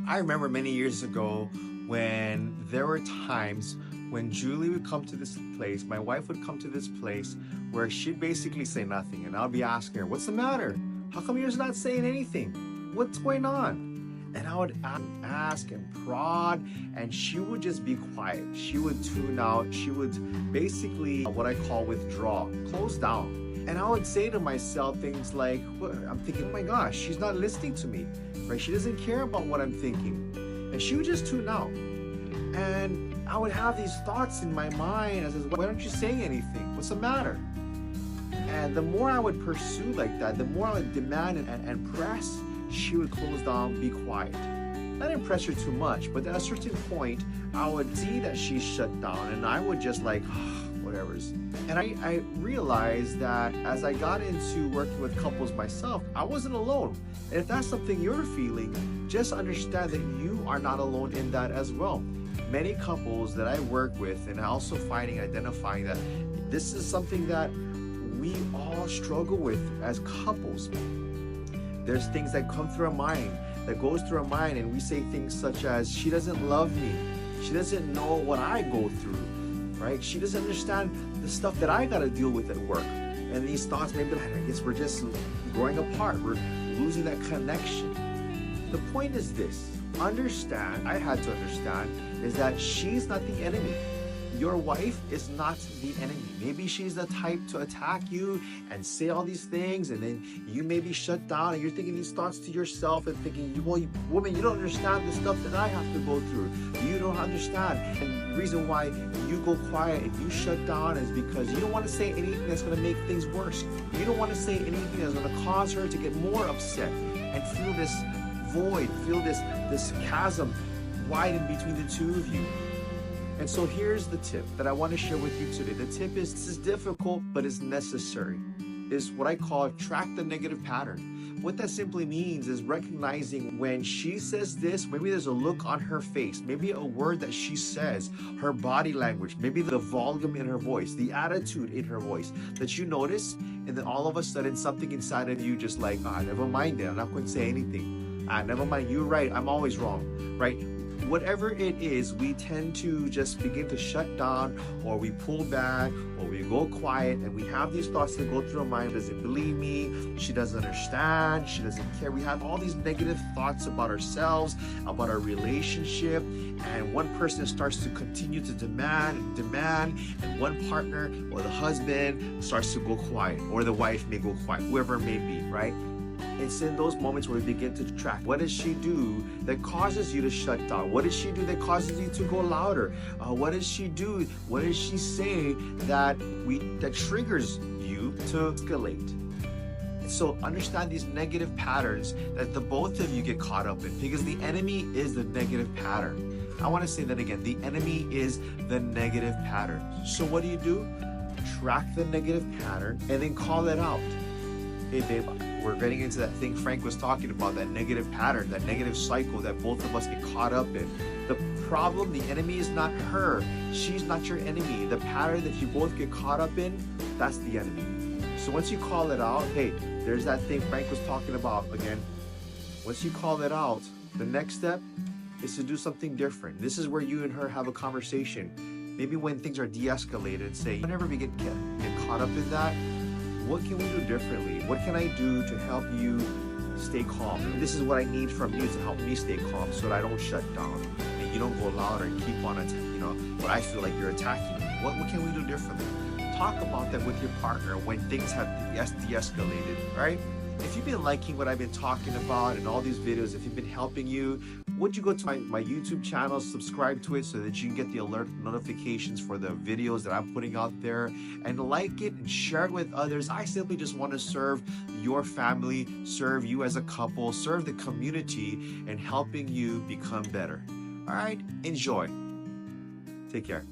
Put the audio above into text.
I remember many years ago when there were times when Julie would come to this place, my wife would come to this place where she'd basically say nothing. And I'll be asking her, what's the matter? How come you're not saying anything? What's going on? And I would ask and prod, and she would just be quiet. She would tune out. She would basically, what I call withdraw, close down. And I would say to myself things like, I'm thinking, oh my gosh, she's not listening to me, right? She doesn't care about what I'm thinking. And she would just tune out. And I would have these thoughts in my mind as, why don't you say anything? What's the matter? And the more I would pursue like that, the more I would demand and press, she would close down, be quiet. Not impress her too much, but at a certain point, I would see that she shut down and I would just like, whatever's. And I realized that as I got into working with couples myself, I wasn't alone. And if that's something you're feeling, just understand that you are not alone in that as well. Many couples that I work with, and also identifying that this is something that we all struggle with as couples. There's things that come through our mind, that goes through our mind, and we say things such as, she doesn't love me. She doesn't know what I go through, right? She doesn't understand the stuff that I gotta deal with at work. And these thoughts maybe like, I guess we're just growing apart. We're losing that connection. The point is this, understand, I had to understand, is that she's not the enemy. Your wife is not the enemy. Maybe she's the type to attack you and say all these things, and then you may be shut down and you're thinking these thoughts to yourself and thinking, well, woman, you don't understand the stuff that I have to go through. You don't understand. And the reason why you go quiet and you shut down is because you don't want to say anything that's going to make things worse. You don't want to say anything that's going to cause her to get more upset and feel this void, feel this chasm widen between the two of you. And so here's the tip that I want to share with you today. The tip is, this is difficult, but it's necessary. Is what I call track the negative pattern. What that simply means is recognizing when she says this, maybe there's a look on her face, maybe a word that she says, her body language, maybe the volume in her voice, the attitude in her voice that you notice, and then all of a sudden something inside of you just like, never mind it, I'm not going to say anything. Never mind, you're right, I'm always wrong, right? Whatever it is, we tend to just begin to shut down, or we pull back, or we go quiet, and we have these thoughts that go through our mind. Doesn't believe me, she doesn't understand, she doesn't care. We have all these negative thoughts about ourselves, about our relationship, and one person starts to continue to demand, and one partner or the husband starts to go quiet, or the wife may go quiet, whoever it may be, right? It's in those moments where we begin to track. What does she do that causes you to shut down? What does she do that causes you to go louder? What does she do? What does she say that triggers you to escalate? So understand these negative patterns that the both of you get caught up in, because the enemy is the negative pattern. I want to say that again. The enemy is the negative pattern. So what do? Track the negative pattern and then call it out. Hey babe, we're getting into that thing Frank was talking about, that negative pattern, that negative cycle that both of us get caught up in. The problem, the enemy is not her. She's not your enemy. The pattern that you both get caught up in, that's the enemy. So once you call it out, hey, there's that thing Frank was talking about again. Once you call it out, the next step is to do something different. This is where you and her have a conversation. Maybe when things are de-escalated, say, whenever we get caught up in that, what can we do differently? What can I do to help you stay calm? And this is what I need from you to help me stay calm so that I don't shut down and you don't go louder and keep on, what I feel like you're attacking me. What can we do differently? Talk about that with your partner when things have de-escalated, right? If you've been liking what I've been talking about and all these videos, if you've been helping you, would you go to my YouTube channel, subscribe to it so that you can get the alert notifications for the videos that I'm putting out there, and like it and share it with others. I simply just want to serve your family, serve you as a couple, serve the community, and helping you become better. All right, enjoy. Take care.